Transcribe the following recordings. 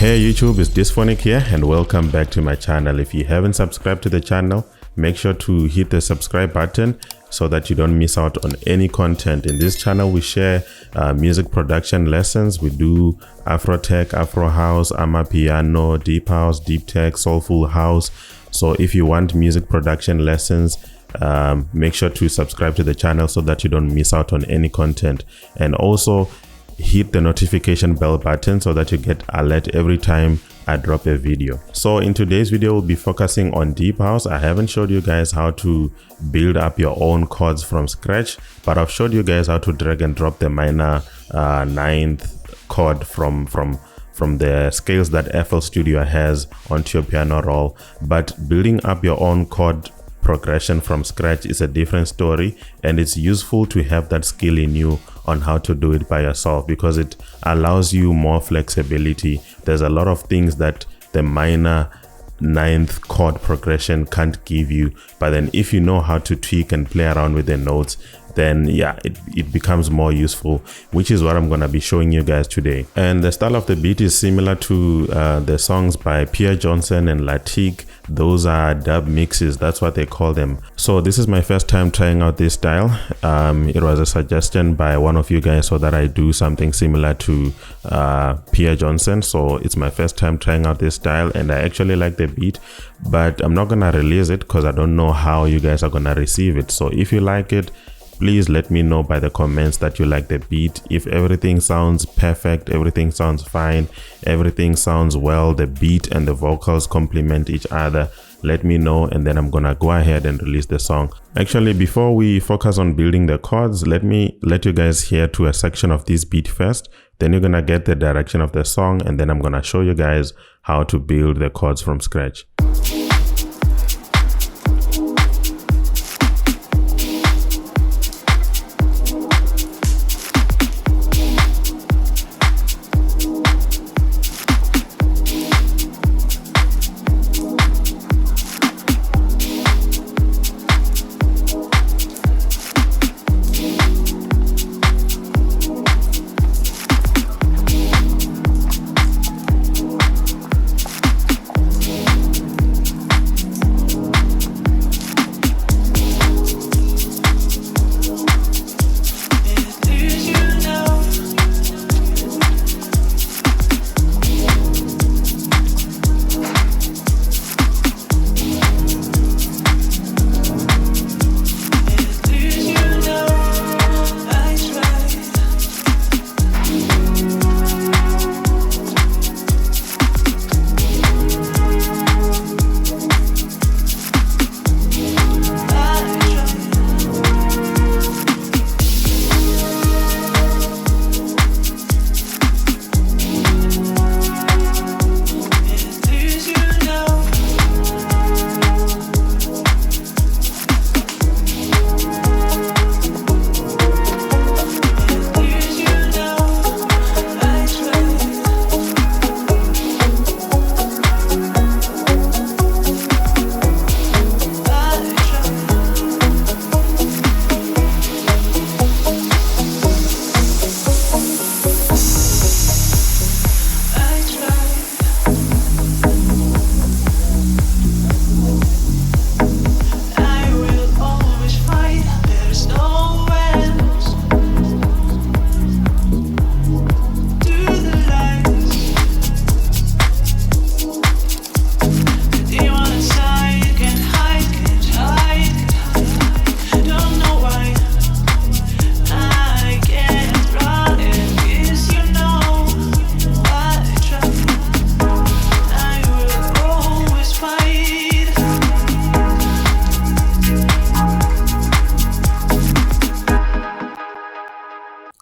Hey YouTube, it's Dysphonic here and welcome back to my channel. If you haven't subscribed to the channel, make sure to hit the subscribe button so that you don't miss out on any content. In this channel we share music production lessons. We do Afro tech, Afro house, amapiano, deep house, deep tech, soulful house. So if you want music production lessons, make sure to subscribe to the channel so that you don't miss out on any content, and also hit the notification bell button so that you get alert every time I drop a video. So in today's video we'll be focusing on deep house. I haven't showed you guys how to build up your own chords from scratch, but I've showed you guys how to drag and drop the minor ninth chord from the scales that FL Studio has onto your piano roll. But building up your own chord progression from scratch is a different story, and it's useful to have that skill in you on how to do it by yourself because it allows you more flexibility. There's a lot of things that the minor ninth chord progression can't give you, but then if you know how to tweak and play around with the notes, then yeah, it becomes more useful, which is what I'm gonna be showing you guys today. And the style of the beat is similar to the songs by Pierre and Tique. Those are dub mixes, that's what they call them. So this is my first time trying out this style. It was a suggestion by one of you guys so that I do something similar to Pierre. So it's my first time trying out this style and I actually like the beat, but I'm not gonna release it because I don't know how you guys are gonna receive it. So if you like it, please let me know by the comments that you like the beat. If everything sounds perfect, everything sounds fine, everything sounds well, the beat and the vocals complement each other, let me know, and then I'm gonna go ahead and release the song. Actually, before we focus on building the chords, let me let you guys hear to a section of this beat first, then you're gonna get the direction of the song, and then I'm gonna show you guys how to build the chords from scratch.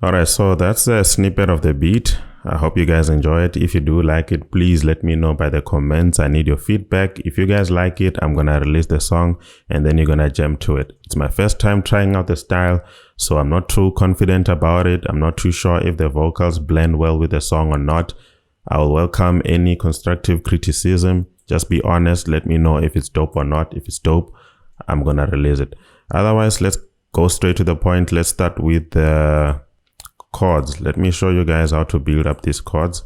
Alright, so that's a snippet of the beat. I hope you guys enjoy it. If you do like it, please let me know by the comments. I need your feedback. If you guys like it, I'm gonna release the song and then you're gonna jam to it. It's my first time trying out the style, so I'm not too confident about it. I'm not too sure if the vocals blend well with the song or not. I'll welcome any constructive criticism. Just be honest, let me know if it's dope or not. If it's dope, I'm gonna release it. Otherwise, let's go straight to the point. Let's start with the chords. Let me show you guys how to build up these chords.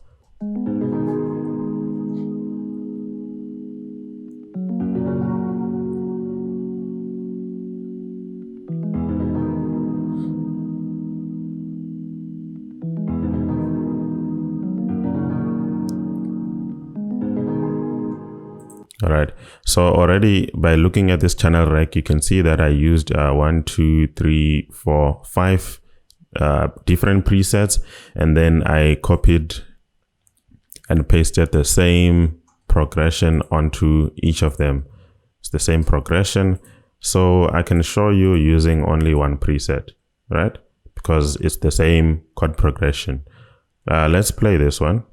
All right, so already by looking at this channel rec, you can see that I used 1, 2, 3, 4, 5 different presets, and then I copied and pasted the same progression onto each of them. It's the same progression, so I can show you using only one preset, right? Because it's the same chord progression. Let's play this one.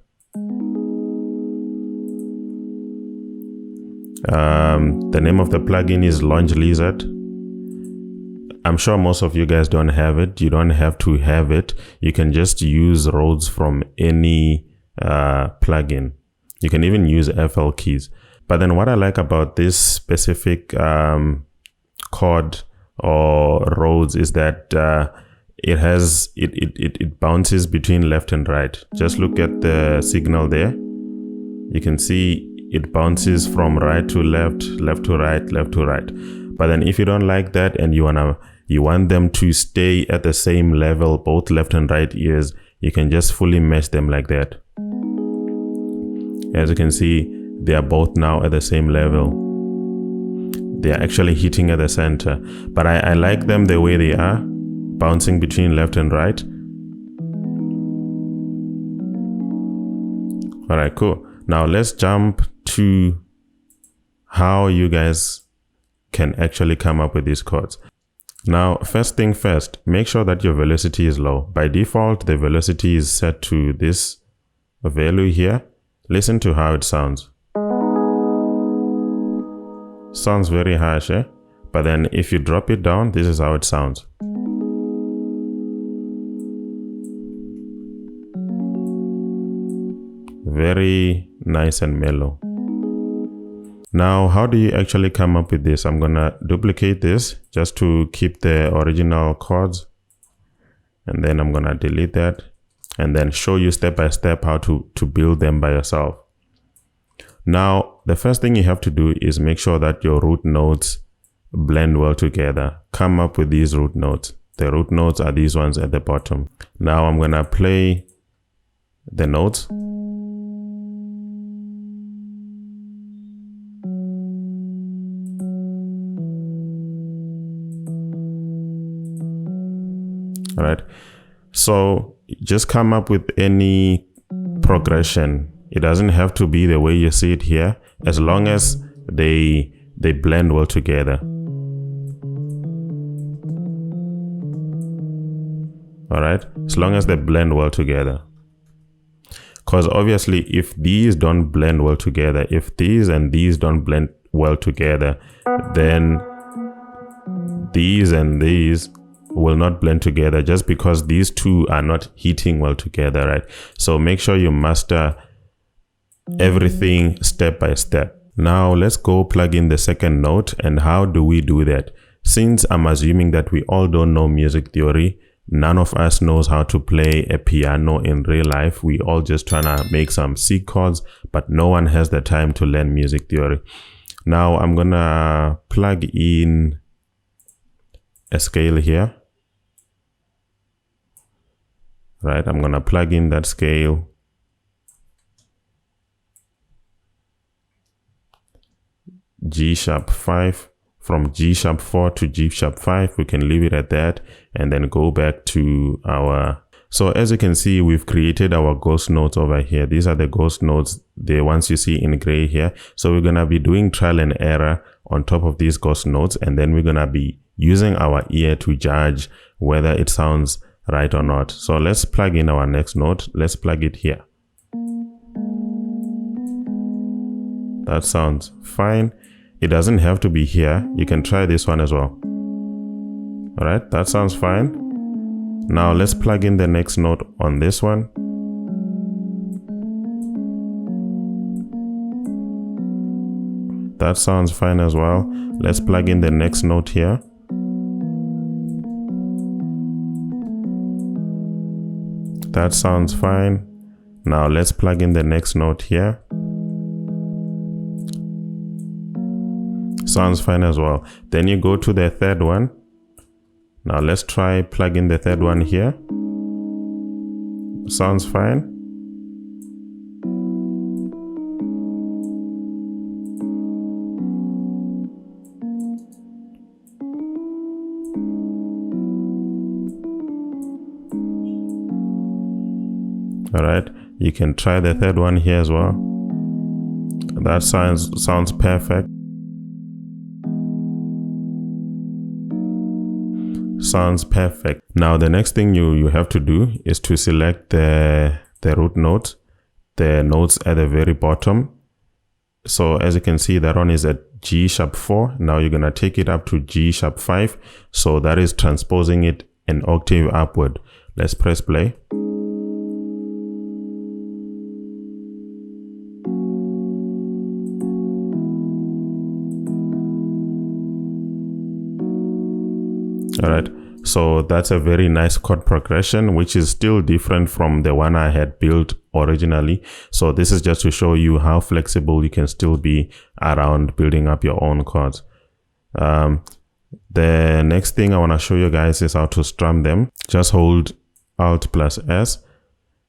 The name of the plugin is Launch Lizard. I'm sure most of you guys don't have it. You don't have to have it. You can just use Rhodes from any plugin. You can even use FL keys. But then what I like about this specific chord or Rhodes is that it bounces between left and right. Just look at the signal there. You can see it bounces from right to left, left to right, left to right. But then if you don't like that and you want them to stay at the same level, both left and right ears, you can just fully mesh them like that. As you can see, they are both now at the same level. They are actually hitting at the center, but I like them the way they are, bouncing between left and right. All right, cool. Now let's jump to how you guys can actually come up with these chords. Now, first thing first, make sure that your velocity is low. By default, the velocity is set to this value here. Listen to how it sounds. Sounds very harsh, eh? But then if you drop it down, this is how it sounds. Very nice and mellow. Now, how do you actually come up with this? I'm gonna duplicate this just to keep the original chords, and then I'm gonna delete that and then show you step by step how to build them by yourself. Now, the first thing you have to do is make sure that your root notes blend well together. Come up with these root notes. The root notes are these ones at the bottom. Now I'm gonna play the notes. All right, so just come up with any progression. It doesn't have to be the way you see it here, as long as they blend well together. All right, as long as they blend well together. Because obviously if these don't blend well together, if these and these don't blend well together, then these and these will not blend together, just because these two are not hitting well together, right? So make sure you master everything step by step. Now let's go plug in the second note. And how do we do that? Since I'm assuming that we all don't know music theory, none of us knows how to play a piano in real life. We all just trying to make some C chords, but no one has the time to learn music theory. Now I'm gonna plug in a scale here. Right, I'm gonna plug in that scale. G sharp 5, from G sharp 4 to G sharp 5, we can leave it at that and then go back to our, so as you can see, we've created our ghost notes over here. These are the ghost notes, the ones you see in gray here. So we're gonna be doing trial and error on top of these ghost notes, and then we're gonna be using our ear to judge whether it sounds right or not. So let's plug in our next note. Let's plug it here. That sounds fine. It doesn't have to be here. You can try this one as well. All right, that sounds fine. Now let's plug in the next note on this one. That sounds fine as well. Let's plug in the next note here. That sounds fine. Now let's plug in the next note here. Sounds fine as well. Then you go to the third one. Now let's try plug in the third one here. Sounds fine. All right, you can try the third one here as well. That sounds perfect. Sounds perfect. Now the next thing you have to do is to select the root notes, the notes at the very bottom. So as you can see, that one is at G#4. Now you're gonna take it up to G#5. So that is transposing it an octave upward. Let's press play. All right, so that's a very nice chord progression, which is still different from the one I had built originally. So this is just to show you how flexible you can still be around building up your own chords. The next thing I want to show you guys is how to strum them. Just hold Alt+S.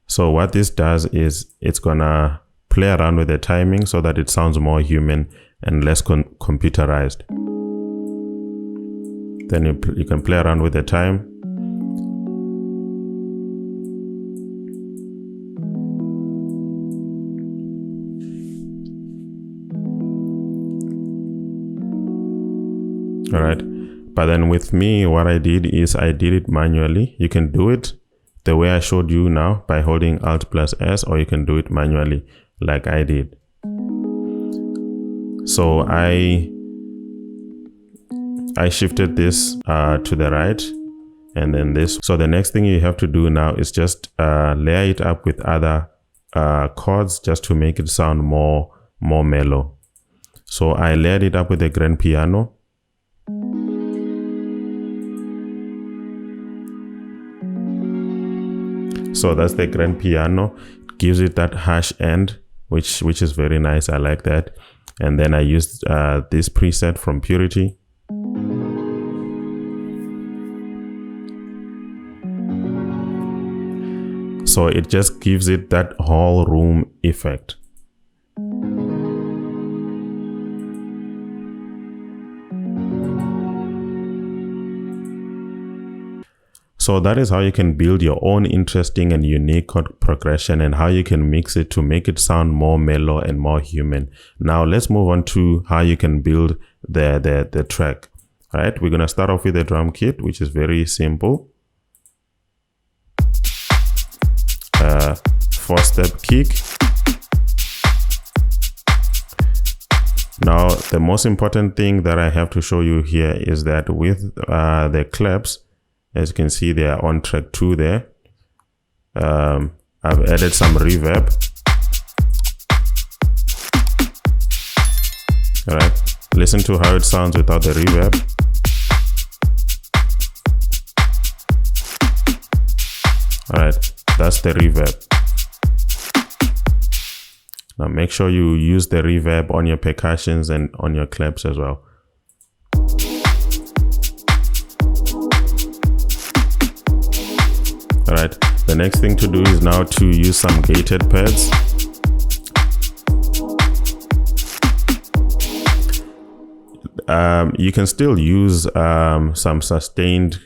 So what this does is it's gonna play around with the timing so that it sounds more human and less computerized. Then you can play around with the time. All right, but then with me, what I did is I did it manually. You can do it the way I showed you now by holding Alt+S, or you can do it manually like I did. So I shifted this to the right, and then this. So the next thing you have to do now is just layer it up with other chords just to make it sound more mellow. So I layered it up with the grand piano. So that's the grand piano. It gives it that harsh end, which is very nice. I like that. And then I used this preset from Purity. So it just gives it that whole room effect. So that is how you can build your own interesting and unique chord progression, and how you can mix it to make it sound more mellow and more human. Now let's move on to how you can build the track. All right, we're gonna start off with the drum kit, which is very simple. 4-step kick. Now the most important thing that I have to show you here is that with the claps, as you can see, they are on track 2 there. I've added some reverb. All right, listen to how it sounds without the reverb. All right, that's the reverb. Now make sure you use the reverb on your percussions and on your claps as well. All right, the next thing to do is now to use some gated pads. You can still use some sustained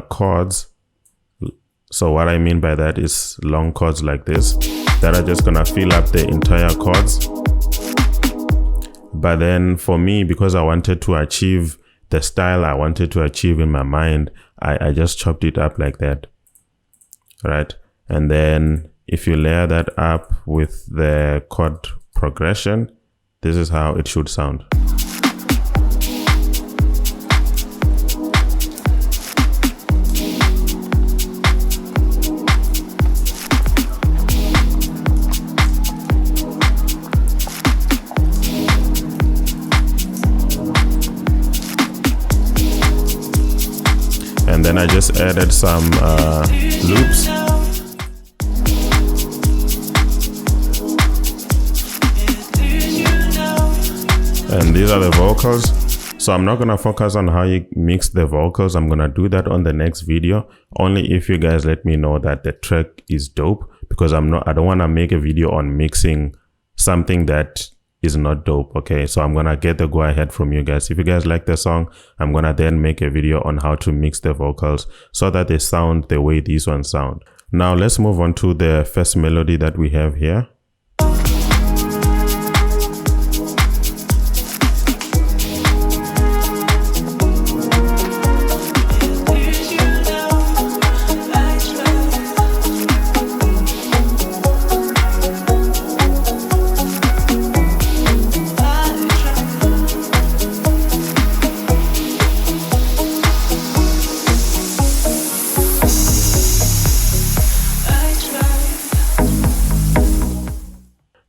chords. So what I mean by that is long chords like this that are just gonna fill up the entire chords. But then for me, because I wanted to achieve the style I wanted to achieve in my mind, I just chopped it up like that. Right, and then if you layer that up with the chord progression, this is how it should sound. And then I just added some loops. And these are the vocals. So I'm not going to focus on how you mix the vocals. I'm going to do that on the next video, only if you guys let me know that the track is dope, because I don't want to make a video on mixing something that is not dope. Okay, so I'm gonna get the go ahead from you guys. If you guys like the song, I'm gonna then make a video on how to mix the vocals so that they sound the way these ones sound. Now let's move on to the first melody that we have here.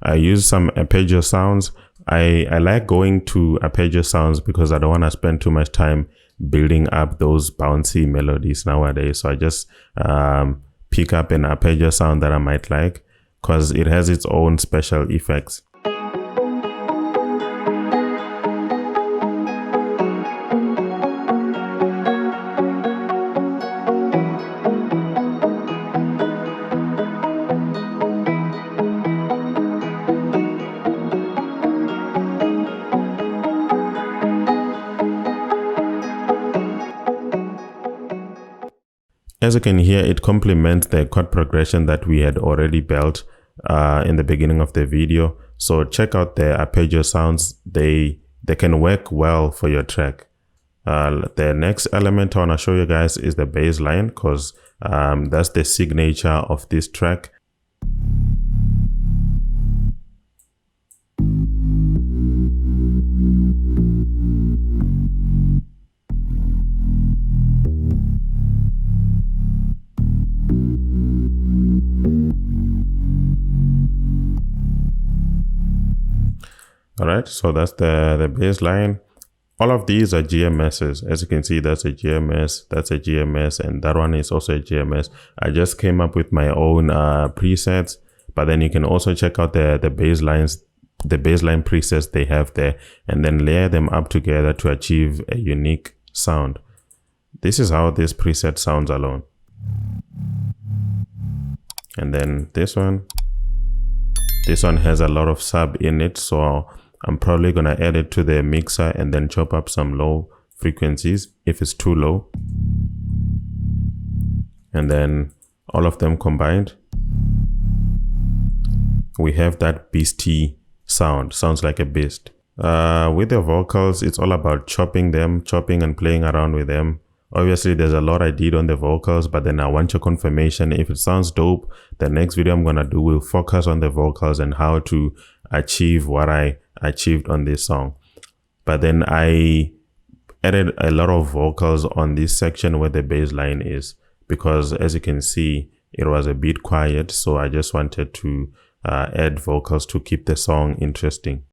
I use some arpeggio sounds. I like going to arpeggio sounds because I don't want to spend too much time building up those bouncy melodies nowadays. So I just pick up an arpeggio sound that I might like because it has its own special effects. As you can hear, it complements the chord progression that we had already built in the beginning of the video. So check out the arpeggio sounds. They can work well for your track. The next element I want to show you guys is the bass line, because that's the signature of this track. All right, so that's the bass line. All of these are GMSs. As you can see, that's a GMS, that's a GMS, and that one is also a GMS. I just came up with my own presets, but then you can also check out the bass lines, the bassline presets they have there, and then layer them up together to achieve a unique sound. This is how this preset sounds alone. And then this one has a lot of sub in it, so I'm probably gonna add it to the mixer and then chop up some low frequencies if it's too low. And then all of them combined, we have that beastie sound. Sounds like a beast. With the vocals, it's all about chopping and playing around with them. Obviously, there's a lot I did on the vocals, but then I want your confirmation. If it sounds dope, the next video I'm gonna do will focus on the vocals and how to achieve what I achieved on this song. But then I added a lot of vocals on this section where the bass line is, because as you can see, it was a bit quiet. So I just wanted to add vocals to keep the song interesting.